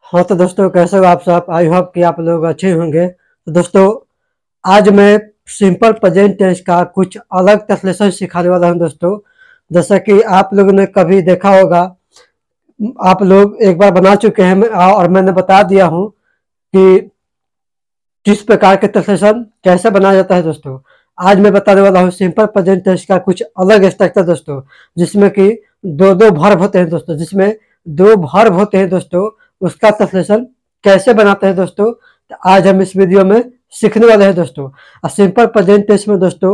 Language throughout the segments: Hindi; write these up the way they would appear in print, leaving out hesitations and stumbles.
हाँ तो दोस्तों, कैसे हो आप सब। आई होप कि आप लोग अच्छे होंगे। तो दोस्तों, आज मैं सिंपल प्रेजेंट टेंस का कुछ अलग ट्रांसलेशन सिखाने वाला हूँ दोस्तों। जैसा कि आप लोगों ने कभी देखा होगा, आप लोग एक बार बना चुके हैं और मैंने बता दिया हूँ कि किस प्रकार के ट्रांसलेशन कैसे बनाया जाता है दोस्तों। आज मैं बताने वाला हूँ सिंपल प्रेजेंट टेंस का कुछ अलग स्ट्रक्चर दोस्तों, जिसमें कि दो दो वर्ब होते हैं दोस्तों, जिसमें दो वर्ब होते हैं दोस्तों। उसका ट्रांसलेशन कैसे बनाते हैं दोस्तों, तो आज हम इस वीडियो में सीखने वाले हैं दोस्तों। और सिंपल प्रेजेंट टेंस में दोस्तों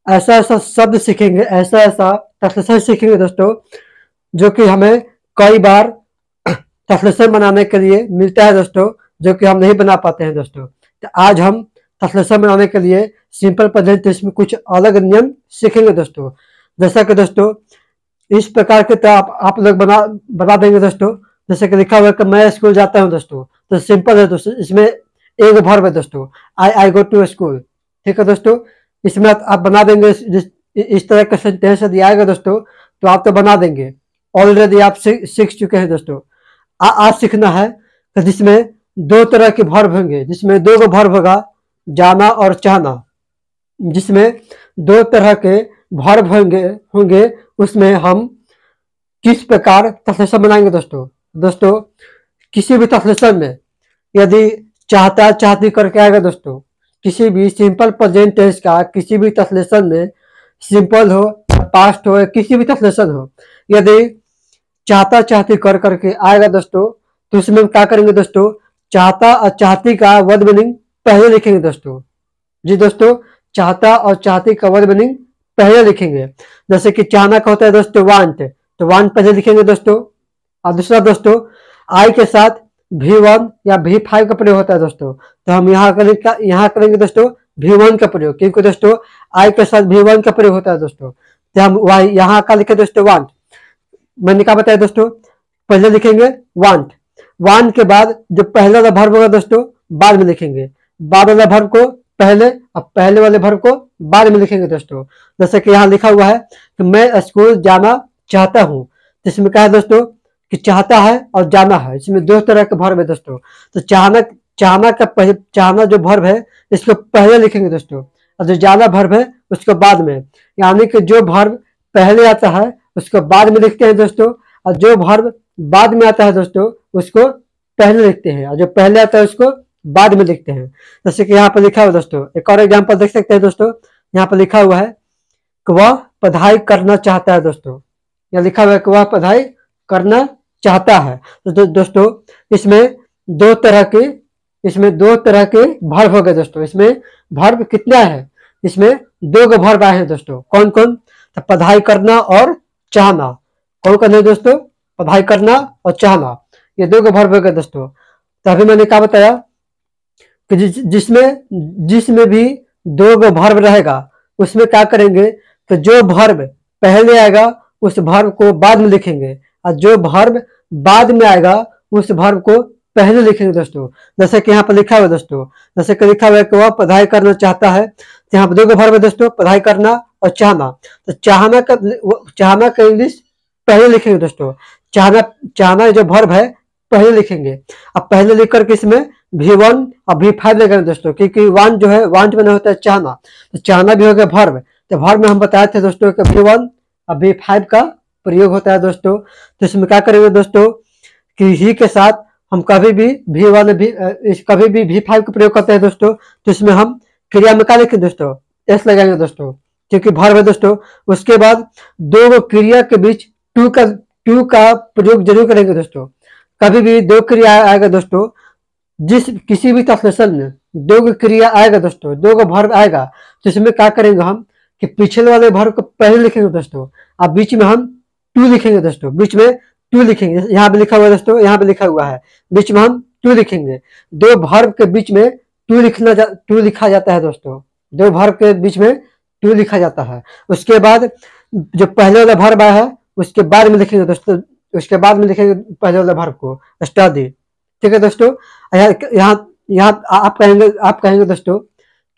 ऐसा ऐसा शब्द सीखेंगे, ऐसा ऐसा ट्रांसलेशन सीखेंगे दोस्तों, जो कि हमें कई बार ट्रांसलेशन बनाने के लिए मिलता है दोस्तों, जो कि हम नहीं बना पाते हैं दोस्तों। तो आज हम ट्रांसलेशन बनाने के लिए सिंपल प्रेजेंट टेंस में कुछ अलग नियम सीखेंगे दोस्तों। जैसा कि दोस्तों इस प्रकार के तो आप लोग बना देंगे दोस्तों। जैसे कि लिखा हुआ है कि मैं स्कूल जाता हूँ दोस्तों, तो सिंपल है दोस्तों। इसमें एक वर्ब है दोस्तों, आई गो टू स्कूल। ठीक है दोस्तों, इसमें आप बना देंगे। इस तरह का सेंटेंस यदि आएगा दोस्तों तो आप तो बना देंगे। ऑलरेडी आप सीख चुके हैं दोस्तों। आज सीखना है तो जिसमें दो तरह के वर्ब होंगे, जिसमें दो वर्ब होगा, जाना और चाहना। जिसमें दो तरह के वर्ब होंगे उसमें हम किस प्रकार ट्रांसलेशन बनाएंगे दोस्तों। दोस्तों, किसी भी ट्रांसलेशन में यदि चाहता चाहती करके आएगा दोस्तों, किसी भी सिंपल प्रेजेंट टेंस का किसी भी ट्रांसलेशन में, सिंपल हो पास्ट हो, किसी भी ट्रांसलेशन हो, यदि चाहता चाहती कर करके आएगा दोस्तों, तो उसमें हम क्या करेंगे दोस्तों, चाहता और चाहती का वर्ड मीनिंग पहले लिखेंगे दोस्तों। जी दोस्तों, चाहता और चाहती का वर्ड मीनिंग पहले लिखेंगे। जैसे कि चाहना का होता है दोस्तों वांट, तो वांट पहले लिखेंगे दोस्तों। और दूसरा दोस्तों, आई के साथ V1 या V5 का प्रयोग होता है दोस्तों, तो हम यहाँ करेंगे दोस्तों V1 का प्रयोग, क्योंकि दोस्तों आई के साथ V1 का प्रयोग होता है दोस्तों। तो हम यहाँ का लिखे दोस्तों वांट। मैंने क्या बताया दोस्तों, पहले लिखेंगे वांट। वांट के बाद जो पहले वाला वर्ब होगा दोस्तों बाद में लिखेंगे। बाद वाला वर्ब को पहले और पहले वाले वर्ब को बाद में लिखेंगे दोस्तों। जैसे कि यहाँ लिखा हुआ है कि मैं स्कूल जाना चाहता हूँ, तो इसमें क्या है दोस्तों कि चाहता है और जाना है, इसमें दो तरह के वर्ब है दोस्तों। तो चाहना जो वर्ब है इसको पहले लिखेंगे दोस्तों, और जो जाना वर्ब है उसको बाद में। यानी कि जो वर्ब पहले आता है उसको बाद में लिखते हैं दोस्तों, और जो वर्ब बाद में आता है दोस्तों उसको पहले लिखते हैं, और जो पहले आता है उसको बाद में लिखते हैं। जैसे कि यहाँ पर लिखा हुआ दोस्तों, एक और एग्जाम्पल देख सकते हैं दोस्तों। यहाँ पर लिखा हुआ है कि वह पढ़ाई करना चाहता है दोस्तों। यहाँ लिखा हुआ है कि वह पढ़ाई करना चाहता है। तो दोस्तों इसमें दो तरह के वर्ब हो गए दोस्तों। इसमें वर्ब कितना है, इसमें दो वर्ब आए हैं दोस्तों। कौन कौन, तो पढ़ाई करना और चाहना। कौन कौन है दोस्तों, पढ़ाई करना और चाहना, ये दो वर्ब हो गए दोस्तों। तो अभी मैंने क्या बताया कि जिसमें भी दो वर्ब रहेगा उसमें क्या करेंगे, तो जो वर्ब पहले आएगा उस वर्ब को बाद में लिखेंगे, और जो वर्ब बाद में आएगा उस वर्ब को पहले लिखेंगे दोस्तों। जैसे कि यहाँ पर लिखा हुआ है दोस्तों, जैसे कि लिखा हुआ है कि वह पढ़ाई करना चाहता है, तो यहाँ पर दो वर्ब है दोस्तों, पढ़ाई करना और चाहना। तो चाहना का इंग्लिश पहले लिखेंगे दोस्तों। चाहना जो वर्ब है पहले लिखेंगे। अब पहले लिख करके इसमें V1 और V5 लगेंगे दोस्तों, क्योंकि वांट जो है, वांट में होता है चाहना, तो चाहना भी हो गया वर्ब। तो वर्ब में हम बताए थे दोस्तों कि V1 और V5 का प्रयोग होता है दोस्तों। तो इसमें क्या करेंगे दोस्तों कि ही के साथ हम कभी भी V5 का प्रयोग करते हैं दोस्तों, तो इसमें हम क्रिया में क्या लिखेंगे दोस्तों, एस लगाएंगे दोस्तों, क्योंकि वर्ब है दोस्तों। उसके बाद दो क्रिया के बीच टू का प्रयोग जरूर करेंगे दोस्तों। कभी भी दो क्रिया आएगा दोस्तों, किसी भी ट्रांसलेशन में दो क्रिया आएगा दोस्तों, दो वर्ब आएगा, तो इसमें क्या करेंगे हम कि पिछले वाले वर्ब को पहले लिखेंगे दोस्तों, और बीच में हम टू लिखेंगे दोस्तों। बीच में टू लिखेंगे, यहाँ पे लिखा हुआ है दोस्तों, यहाँ पे लिखा हुआ है, बीच में हम टू लिखेंगे। दो वर्ब के बीच में टू लिखा जाता है दोस्तों। दो वर्ब के बीच में टू लिखा जाता है। उसके बाद जो पहले वाला वर्ब आया है उसके बाद में लिखेंगे दोस्तों, उसके बाद में लिखेंगे पहले वाले वर्ब को, स्टडी। ठीक है दोस्तों, यहाँ आप कहेंगे दोस्तों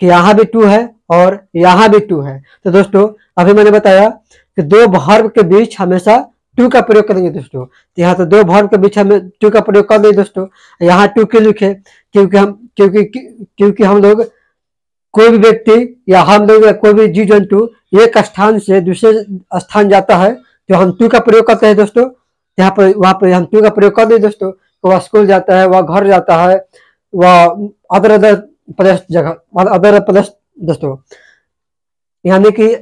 कि यहाँ भी टू है और यहाँ भी टू है। तो दोस्तों अभी मैंने बताया कि दो वर्ब के बीच हमेशा टू का प्रयोग करेंगे दोस्तों। तो यहाँ तो दो वर्ब के बीच में टू का प्रयोग कर देंगे दोस्तों। यहाँ टू क्यों लिखे, क्योंकि हम लोग, कोई भी व्यक्ति या हम लोग या कोई भी जीव जंतु एक स्थान से दूसरे स्थान जाता है तो हम टू का प्रयोग करते हैं दोस्तों। यहाँ पर वहां पर हम टू का प्रयोग कर दें दोस्तों। वह स्कूल जाता है, वह घर जाता है, वह अदर अदर प्लेस जगह अदर प्लेस दोस्तों। यानी कि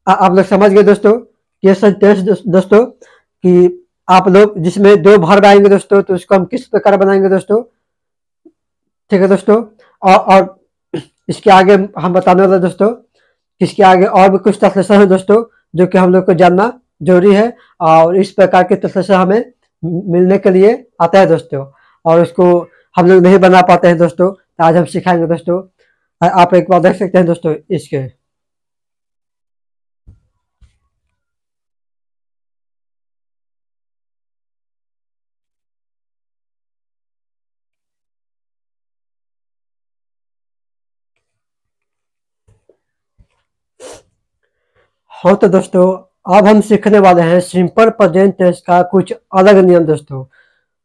आप लोग समझ गए दोस्तों ये सेंटेंस दोस्तों कि आप लोग जिसमें दो वर्ब आएंगे दोस्तों तो उसको हम किस प्रकार बनाएंगे दोस्तों। ठीक है दोस्तों। और इसके आगे हम बताने वाले दोस्तों, इसके आगे और भी कुछ ट्रांसलेशन है दोस्तों जो कि हम लोग को जानना जरूरी है, और इस प्रकार के ट्रांसलेशन हमें मिलने के लिए आता है दोस्तों, और उसको हम लोग नहीं बना पाते हैं दोस्तों। तो आज हम सिखाएंगे दोस्तों। आप एक बार देख सकते हैं दोस्तों इसके। हाँ तो दोस्तों अब हम सीखने वाले हैं सिंपल प्रेजेंट टेंस का कुछ अलग नियम दोस्तों।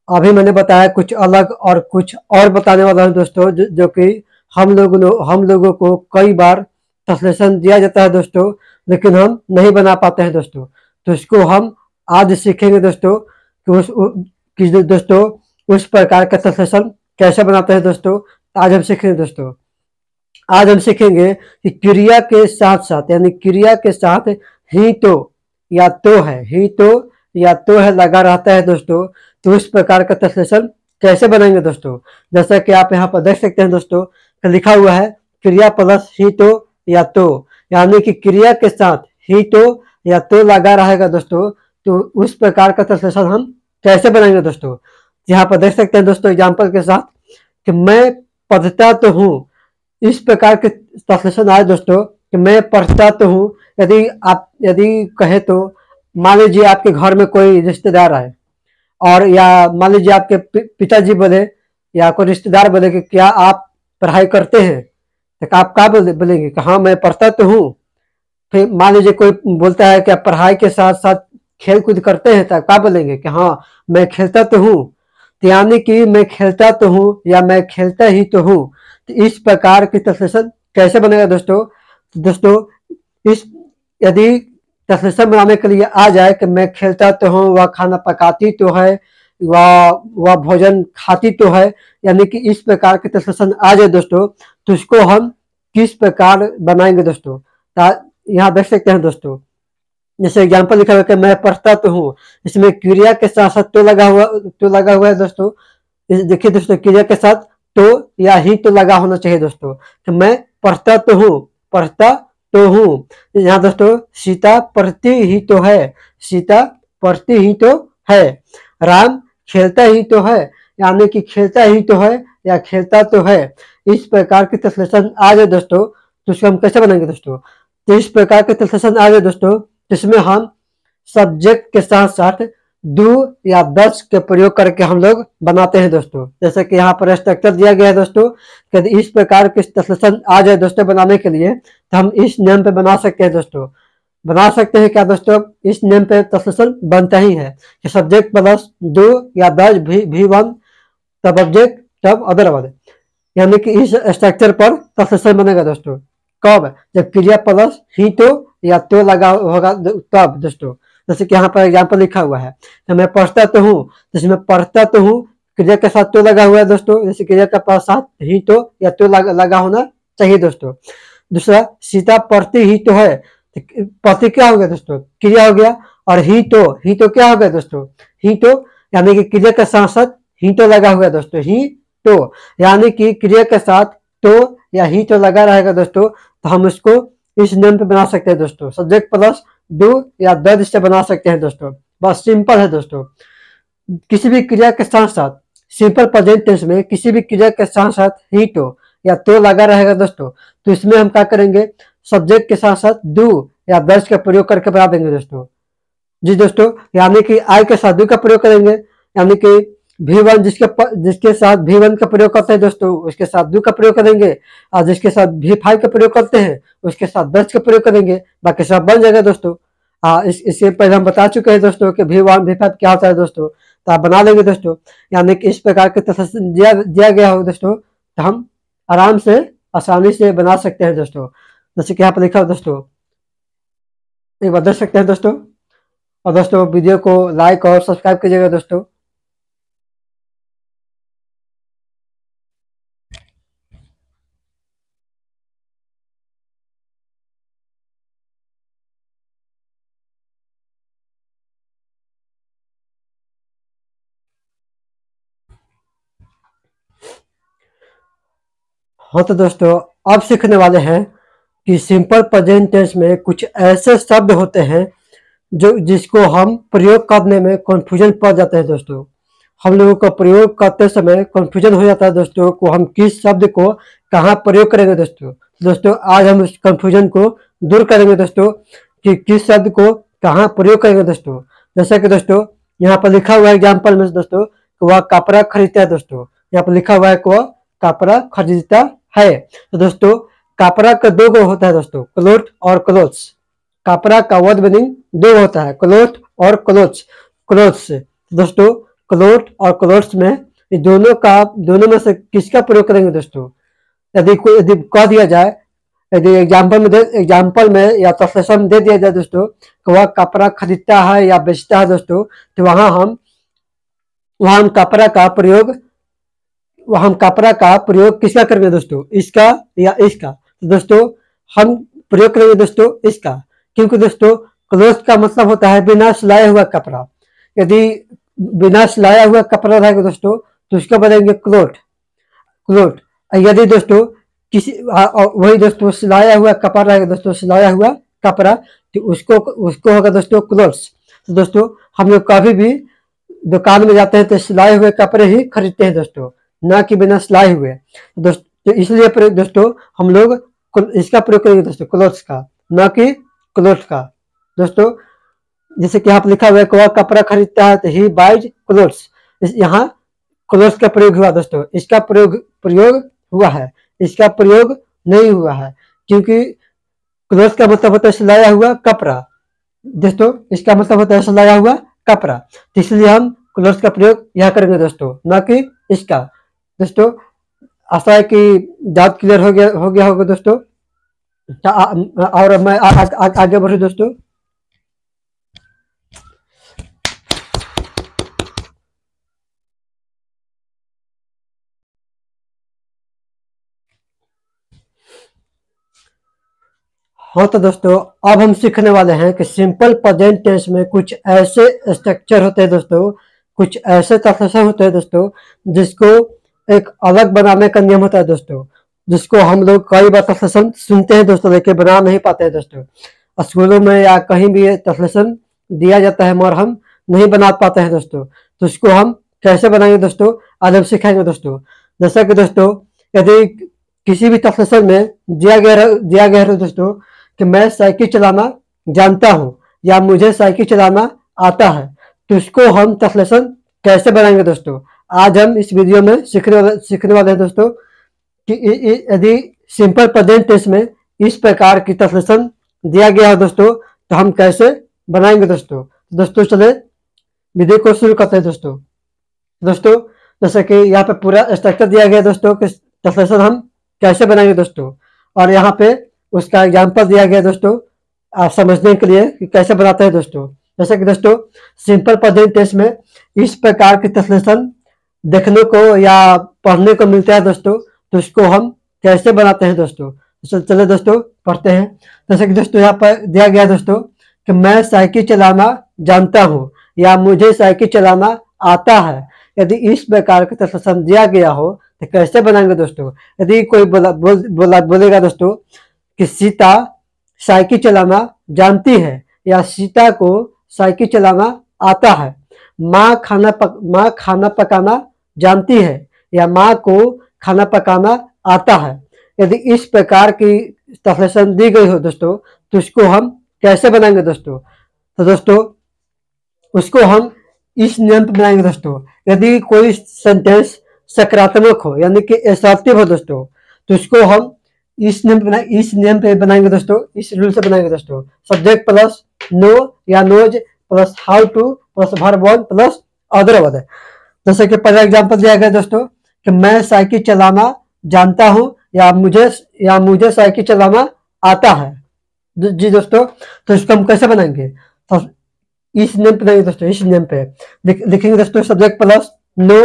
अभी मैंने बताया कुछ अलग और कुछ और बताने वाला हूँ दोस्तों, जो कि हम लोगों को कई बार ट्रांसलेशन दिया जाता है दोस्तों, लेकिन हम नहीं बना पाते हैं दोस्तों। तो इसको हम आज सीखेंगे दोस्तों कि दोस्तों उस प्रकार का ट्रांसलेशन कैसे बनाते हैं दोस्तों। आज हम सीखेंगे दोस्तों। आज हम सीखेंगे कि क्रिया के साथ साथ, यानी क्रिया के साथ ही तो या तो है, ही तो या तो है लगा रहता है दोस्तों। तो इस प्रकार का ट्रांसलेशन कैसे बनाएंगे दोस्तों। जैसा कि आप यहाँ पर देख सकते हैं दोस्तों, लिखा हुआ है क्रिया प्लस ही तो या तो, यानी कि क्रिया के साथ ही तो या तो लगा रहेगा दोस्तों। तो उस प्रकार का ट्रांसलेशन हम कैसे बनाएंगे दोस्तों। यहाँ पर देख सकते हैं दोस्तों एग्जाम्पल के साथ कि मैं पढ़ता तो हूँ। इस प्रकार के ट्रांसलेशन आए दोस्तों कि मैं पढ़ता तो हूँ। यदि कहे तो मान लीजिए आपके घर में कोई रिश्तेदार आए, और या मान लीजिए आपके पिताजी बोले या कोई रिश्तेदार बोले कि क्या आप पढ़ाई करते हैं, तो आप क्या बोलेंगे कि हाँ मैं पढ़ता तो हूँ। फिर मान लीजिए कोई बोलता है कि आप पढ़ाई के साथ साथ खेल कूद करते हैं, तो क्या बोलेंगे कि हाँ मैं खेलता तो हूँ। तो यानी कि मैं खेलता तो हूँ या मैं खेलता ही तो हूँ। तो इस प्रकार की ट्रांसलेशन कैसे बनेगा दोस्तों। तो दोस्तों इस यदि ट्रांसलेशन बनाने के लिए आ जाए कि मैं खेलता तो हूँ, वह खाना पकाती तो है, वह भोजन खाती तो है, यानी कि इस प्रकार के ट्रांसलेशन आ जाए दोस्तों, तो उसको हम किस प्रकार बनाएंगे दोस्तों। यहाँ देख सकते हैं दोस्तों, जैसे एग्जाम्पल लिखा हुआ है कि मैं पढ़ता तो हूँ, इसमें क्रिया के साथ साथ तो लगा हुआ है दोस्तों। देखिए दोस्तों क्रिया के साथ तो या ही तो लगा होना चाहिए दोस्तों। तो मैं पढ़ता तो हूँ, पढ़ता तो हूँ। यहाँ दोस्तों सीता पढ़ती ही तो है, सीता पढ़ती ही तो है। राम खेलता ही तो है, यानी कि खेलता ही तो है या खेलता तो है। इस प्रकार की ट्रांसलेशन आ जाए दोस्तों, तो उसको हम कैसे बनाएंगे दोस्तों। तो इस प्रकार के ट्रांसलेशन आ जाए दोस्तों, जिसमें हम सब्जेक्ट के साथ साथ डू या दस के प्रयोग करके हम लोग बनाते हैं दोस्तों। जैसे कि यहाँ पर स्ट्रक्चर दिया गया है दोस्तों, यदि इस प्रकार के ट्रांसलेशन आ जाए दोस्तों बनाने के लिए, तो हम इस नेम पे बना सकते हैं दोस्तों। बना सकते हैं क्या दोस्तों, इस नेम पे ट्रांसलेशन बनता ही है कि सब्जेक्ट प्लस डू या दस भी वन, तब ऑब्जेक्ट तब अदर वर्ड, यानी कि इस स्ट्रक्चर पर ट्रांसलेशन बनेगा दोस्तों। कब, जब क्रिया प्लस ही तो या तो लगा होगा तब दोस्तों। जैसे कि यहाँ पर एग्जाम्पल लिखा हुआ है तो मैं पढ़ता तो हूँ, जिसमें पढ़ता तो हूँ क्रिया के साथ तो लगा हुआ है दोस्तों। जैसे क्रिया के पास साथ ही तो या तो लगा होना चाहिए दोस्तों। दूसरा सीता पढ़ती ही तो है, तो पढ़ती क्या हो गया दोस्तों, क्रिया हो गया। और ही तो क्या हो गया दोस्तों, ही तो, यानी कि क्रिया के साथ साथ ही तो लगा हुआ है दोस्तों। ही तो यानी कि क्रिया के साथ तो या ही तो लगा रहेगा दोस्तों, तो हम उसको इस नेम पे बना सकते हैं दोस्तों। सब्जेक्ट प्लस डू या दस से बना सकते हैं दोस्तों। बस सिंपल है दोस्तों। किसी भी क्रिया के साथ साथ सिंपल प्रेजेंट टेंस में किसी भी क्रिया के साथ साथ ही तो या तो लगा रहेगा दोस्तों, तो इसमें हम क्या करेंगे, सब्जेक्ट के साथ साथ डू या दस का प्रयोग करके बना देंगे दोस्तों। जी दोस्तों, यानी कि आई के साथ डू का प्रयोग करेंगे, यानी कि V1 जिसके साथ V1 का प्रयोग करते हैं दोस्तों, उसके साथ डू का प्रयोग करेंगे। और जिसके साथ V5 का प्रयोग करते हैं उसके साथ दस का प्रयोग करेंगे। बाकी सब बन जाएगा दोस्तों। इससे पहले हम बता चुके हैं दोस्तों कि V1 V5 क्या होता है दोस्तों, तो आप बना लेंगे दोस्तों। यानी कि इस प्रकार के तथ्य दिया गया हो दोस्तों, तो हम आराम से आसानी से बना सकते हैं दोस्तों। जैसे कि यहाँ पर लिखा हो दोस्तों, एक बार देख सकते हैं दोस्तों। और दोस्तों वीडियो को लाइक और सब्सक्राइब कीजिएगा दोस्तों। हाँ तो दोस्तों अब सीखने वाले हैं कि सिंपल प्रेजेंट टेंस में कुछ ऐसे शब्द होते हैं जो जिसको हम प्रयोग करने में कंफ्यूजन पड़ जाते हैं दोस्तों। हम लोगों को प्रयोग करते समय कंफ्यूजन हो जाता है दोस्तों को हम किस शब्द को कहाँ प्रयोग करेंगे दोस्तों। दोस्तों आज हम उस कंफ्यूजन को दूर करेंगे दोस्तों कि किस शब्द को कहाँ प्रयोग करेंगे दोस्तों। जैसा कि दोस्तों यहाँ पर लिखा हुआ है एग्जाम्पल में दोस्तों, वह कपड़ा खरीदता है दोस्तों। यहाँ पर लिखा हुआ है कि वह कपड़ा खरीदता है। तो दोस्तों कपड़ा का दो गो होता है दोस्तों, क्लोथ और क्लोथ्स। कपड़ा का वर्ड मीनिंग दो होता है, क्लोथ और क्लोथ्स। क्लोथ्स दोस्तों, क्लोथ और क्लोथ्स में ये दोनों में से किसका प्रयोग करेंगे दोस्तों। यदि कह दिया जाए, यदि एग्जाम्पल में या ट्रांसलेशन दे दिया जाए दोस्तों कि वह कपड़ा खरीदता है या बेचता है दोस्तों, तो वहां हम कपड़ा का प्रयोग किसका करेंगे दोस्तों, इसका या इसका। तो दोस्तों हम प्रयोग करेंगे दोस्तों इसका, क्योंकि दोस्तों क्लोथ का मतलब होता है बिना सिलाया हुआ कपड़ा। यदि बिना सिलाया हुआ कपड़ा रहेगा दोस्तों तो उसको बोलेंगे क्लोथ। क्लोथ यदि दोस्तों वही दोस्तों सिलाया हुआ कपड़ा रहेगा दोस्तों, सिलाया हुआ कपड़ा, तो उसको होगा दोस्तों क्लोथ्स। तो दोस्तों हम लोग कभी भी दुकान में जाते हैं तो सिलाए हुए कपड़े ही खरीदते हैं दोस्तों, ना कि बिना सिलाए हुए। दोस्तों इसलिए दोस्तों हम लोग इसका प्रयोग करेंगे दोस्तों, क्लोथ्स का, ना कि क्लोथ का। दोस्तों जैसे कि यहाँ पर लिखा हुआ है कि वह कपड़ा खरीदता है तो ही बाइज क्लोथ्स। यहाँ क्लोथ्स का प्रयोग हुआ दोस्तों, इसका प्रयोग हुआ है, इसका प्रयोग नहीं हुआ है, क्योंकि क्लोथ्स का मतलब होता है सिलाया हुआ कपड़ा दोस्तों, इसका मतलब होता है सिलाया हुआ कपड़ा। तो इसलिए हम क्लोथ्स का प्रयोग यहाँ करेंगे दोस्तों, ना कि इसका। दोस्तों आशा है कि डाउट क्लियर हो गया होगा दोस्तों। और मैं आगे बढ़ू दोस्तों। हाँ तो दोस्तों अब हम सीखने वाले हैं कि सिंपल प्रेजेंट टेंस में कुछ ऐसे स्ट्रक्चर होते हैं दोस्तों, कुछ ऐसे ट्रांसलेशन होते हैं दोस्तों जिसको एक अलग बनाने का नियम होता है दोस्तों, जिसको हम लोग कई बार ट्रांसलेशन सुनते हैं दोस्तों लेकिन बना नहीं पाते हैं दोस्तों। स्कूलों में या कहीं भी ट्रांसलेशन दिया जाता है मगर हम नहीं बना पाते हैं दोस्तों। तो इसको हम कैसे बनाएंगे दोस्तों, आज हम सिखाएंगे दोस्तों। जैसा कि दोस्तों यदि किसी भी ट्रांसलेशन में दिया गया है दोस्तों कि मैं साइकिल चलाना जानता हूं या मुझे साइकिल चलाना आता है, तो इसको हम ट्रांसलेशन कैसे बनाएंगे दोस्तों, आज हम इस वीडियो में सीखने वाले हैं दोस्तों कि यदि सिंपल प्रेजेंट टेंस में इस प्रकार की ट्रांसलेशन दिया गया है दोस्तों तो हम कैसे बनाएंगे दोस्तों। दोस्तों चले वीडियो को शुरू करते हैं दोस्तों। दोस्तों जैसे कि यहाँ पे पूरा स्ट्रक्चर दिया गया दोस्तों कि ट्रांसलेशन हम कैसे बनाएंगे दोस्तों, और यहाँ पे उसका एग्जाम्पल दिया गया दोस्तों आप समझने के लिए कि कैसे बनाते हैं दोस्तों। जैसे कि दोस्तों सिंपल प्रेजेंट टेंस में इस प्रकार की ट्रांसलेशन देखने को या पढ़ने को मिलता है दोस्तों, तो इसको हम कैसे बनाते हैं दोस्तों। चलिए दोस्तों पढ़ते हैं। जैसे कि दोस्तों यहाँ पर दिया गया दोस्तों कि मैं साइकिल चलाना जानता हूँ या मुझे साइकिल चलाना आता है। यदि इस प्रकार का ट्रांसलेशन दिया गया हो तो कैसे बनाएंगे दोस्तों। यदि कोई बोलेगा दोस्तों कि सीता साइकिल चलाना जानती है या सीता को साइकिल चलाना आता है। माँ खाना पकाना जानती है या माँ को खाना पकाना आता है। यदि इस प्रकार की ट्रांसलेशन दी गई हो दोस्तों तो इसको हम कैसे बनाएंगे दोस्तों। तो दोस्तों उसको हम इस नियम पर बनाएंगे दोस्तों। यदि कोई सेंटेंस सकारात्मक हो यानी कि असर्टिव हो दोस्तों, तो इसको हम इस नियम पे बनाएंगे दोस्तों, इस रूल से बनाएंगे दोस्तों। सब्जेक्ट प्लस नो या knows plus how to plus verb one plus other word. जैसे कि पहला एग्जांपल दिया गया दोस्तों कि मैं साइकिल चलाना जानता हूं या मुझे साइकिल चलाना आता है। जी दोस्तों, तो इसको हम कैसे बनाएंगे? तो इस नेम पे बनाएंगे दोस्तों, इस नेम पे लिखेंगे दोस्तों सब्जेक्ट प्लस नो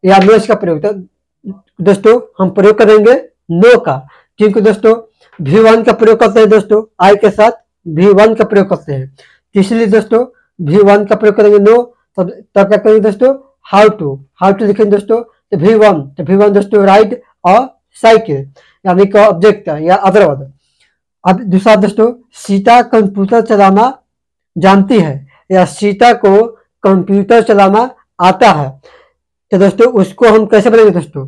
या नोज का प्रयोग। तो दोस्तों हम प्रयोग करेंगे नो का, क्योंकि दोस्तों V1 का प्रयोग करते हैं दोस्तों, आई के साथ V1 का प्रयोग करते हैं, तो इसलिए दोस्तों V1 का प्रयोग करेंगे नो। तब क्या करेंगे दोस्तों? हाउ टू लिखेंगे दोस्तों, तो V1 दोस्तों राइड और साइकिल यानी कि ऑब्जेक्ट या अदर वर्ड। अब दूसरा दोस्तों, सीता कंप्यूटर चलाना जानती है या सीता को कंप्यूटर चलाना आता है। तो दोस्तों उसको हम कैसे बनाएंगे दोस्तों?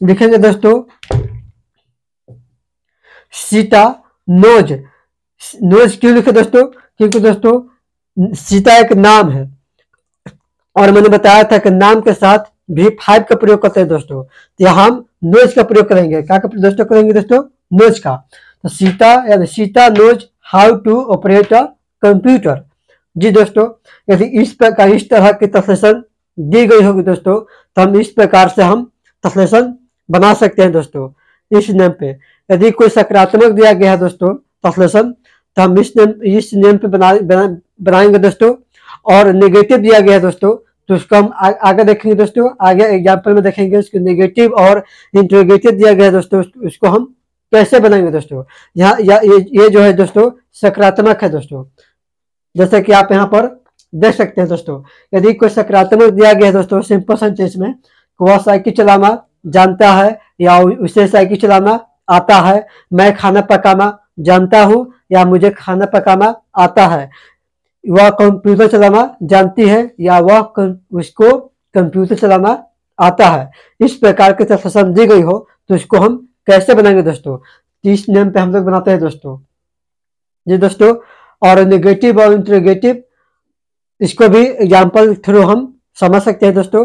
लिखेंगे दोस्तों सीता नोज क्यों लिखे दोस्तों? क्योंकि दोस्तों सीता एक नाम है और मैंने बताया था कि नाम के साथ V5 का प्रयोग करते हैं दोस्तों, तो यहाँ हम नोज का प्रयोग करेंगे। क्या का दोस्तों करेंगे दोस्तों? नोज का। तो Sita knows how to operate a computer. जी दोस्तों, यदि इस तरह की ट्रांसलेशन दी गई होगी दोस्तों, तो हम इस प्रकार से हम ट्रांसलेशन बना सकते हैं दोस्तों इस नेम पे। यदि कोई सकारात्मक दिया गया है दोस्तों ट्रांसलेशन, तो हम इस नेम पे बनाएंगे दोस्तों। और नेगेटिव दिया गया है दोस्तों, तो उसको हम आगे देखेंगे दोस्तों, आगे एग्जाम्पल में देखेंगे उसको नेगेटिव और इंटरोगेटिव दिया गया है दोस्तों, उसको हम कैसे बनाएंगे दोस्तों। ये जो है दोस्तों सकारात्मक है दोस्तों, जैसे कि आप यहाँ पर देख सकते हैं दोस्तों। यदि कोई सकारात्मक दिया गया है दोस्तों सिंपल सेंटेंस में, वह साइकिल चलाना जानता है या उसे साइकिल चलाना आता है, मैं खाना पकाना जानता हूं या मुझे खाना पकाना आता है, वह कंप्यूटर चलाना जानती है या उसको कंप्यूटर चलाना आता है। इस प्रकार की ट्रांसलेशन दी गई हो तो इसको हम कैसे बनाएंगे दोस्तों? इस नेम पे हम लोग बनाते हैं दोस्तों। जी दोस्तों, और नेगेटिव और इंटरोगेटिव इसको भी एग्जाम्पल थ्रू हम समझ सकते हैं दोस्तों।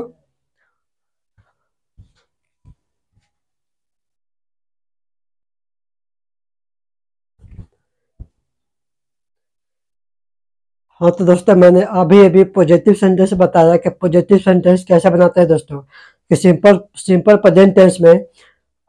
हाँ तो दोस्तों मैंने अभी पॉजिटिव सेंटेंस बताया कि पॉजिटिव सेंटेंस कैसे बनाते हैं दोस्तों, कि सिंपल प्रेजेंट टेंस में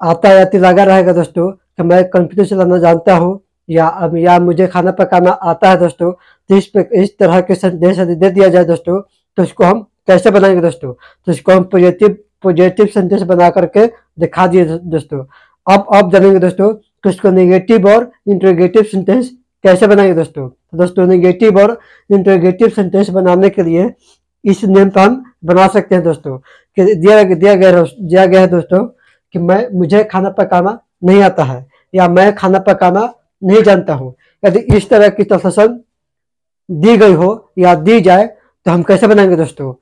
आता या लगा रहेगा दोस्तों कि मैं कंप्यूटर चलाना जानता हूँ या मुझे खाना पकाना आता है दोस्तों। तो इस तरह के सेंटेंस यदि दे दिया जाए दोस्तों, तो इसको हम कैसे बनाएंगे दोस्तों? तो इसको हम पॉजिटिव सेंटेंस बना करके दिखा दिए दोस्तों। अब जानेंगे दोस्तों तो इसको नेगेटिव और इंटरोगेटिव सेंटेंस कैसे बनाएंगे दोस्तों। तो दोस्तों नेगेटिव और इंटरोगेटिव सेंटेंस बनाने के लिए इस नेम का हम बना सकते हैं दोस्तों, कि दिया गया है दोस्तों कि मुझे खाना पकाना नहीं आता है या मैं खाना पकाना नहीं जानता हूँ। यदि इस तरह की ट्रांसलेशन दी गई हो या दी जाए तो हम कैसे बनाएंगे दोस्तों?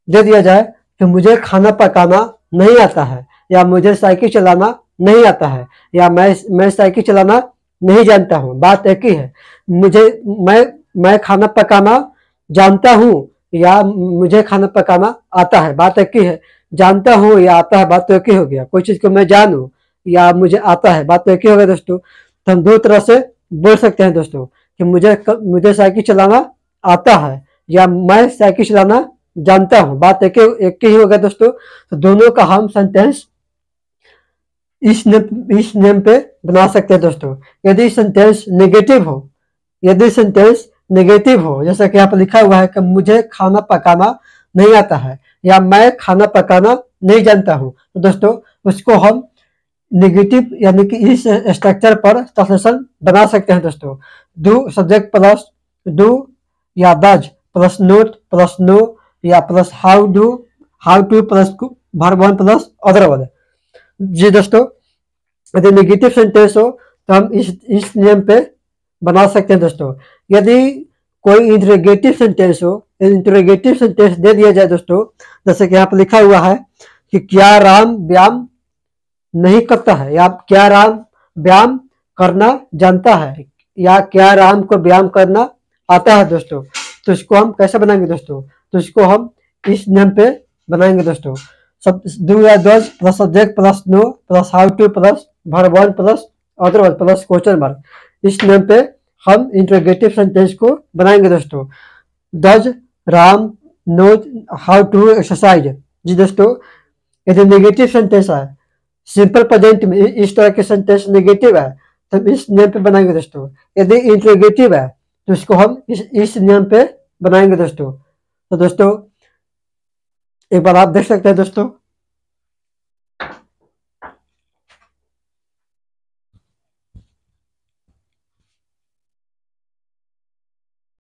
दे दिया जाए कि मुझे खाना पकाना नहीं आता है या मुझे साइकिल चलाना नहीं आता है या मैं साइकिल चलाना नहीं जानता हूँ, बात एक ही है। मैं खाना पकाना जानता हूँ या मुझे खाना पकाना आता है, बात एक ही है। जानता हूँ या आता है, बात तो एक ही हो गया। कोई चीज को मैं जानूं या मुझे आता है, बात तो एक ही हो गया दोस्तों। तो हम दो तरह से बोल सकते हैं दोस्तों कि मुझे साइकिल चलाना आता है या मैं साइकिल चलाना जानता हूँ, बात एक ही हो गया दोस्तों। तो दोनों का हम सेंटेंस इस नेम पे बना सकते हैं दोस्तों। यदि सेंटेंस नेगेटिव हो जैसा कि यहाँ पर लिखा हुआ है कि मुझे खाना पकाना नहीं आता है या मैं खाना पकाना नहीं जानता हूँ, तो दोस्तों उसको हम नेगेटिव यानी कि इस स्ट्रक्चर पर ट्रांसलेशन बना सकते हैं दोस्तों। डू सब्जेक्ट प्लस डू या does plus not plus know या plus how to plus verb one plus other word. जी दोस्तों, यदि नेगेटिव सेंटेंस हो तो हम इस नियम पे बना सकते हैं दोस्तों। यदि कोई इंटरोगेटिव सेंटेंस दे दिया जाए दोस्तों, जैसे कि यहाँ पर लिखा हुआ है कि क्या राम व्यायाम नहीं करता है या क्या राम व्यायाम करना जानता है या क्या राम को व्यायाम करना आता है दोस्तों। तो इसको हम कैसे बनाएंगे दोस्तों? तो इसको हम इस नियम पे बनाएंगे दोस्तों। सब डू या does plus subject plus know plus how to plus verb one plus otherwise plus question mark. इस नेम पे हम इंट्रोगेटिव सेंटेंस को बनाएंगे दोस्तों। Does Ram know how to exercise. जी दोस्तों, यदि नेगेटिव सेंटेंस है, सिंपल प्रेजेंट में इस तरह के सेंटेंस नेगेटिव है तो इस नेम पे बनाएंगे दोस्तों। यदि इंट्रोगेटिव है तो इसको हम इस नेम पे बनाएंगे दोस्तों। तो दोस्तों एक बार आप देख सकते हैं दोस्तों,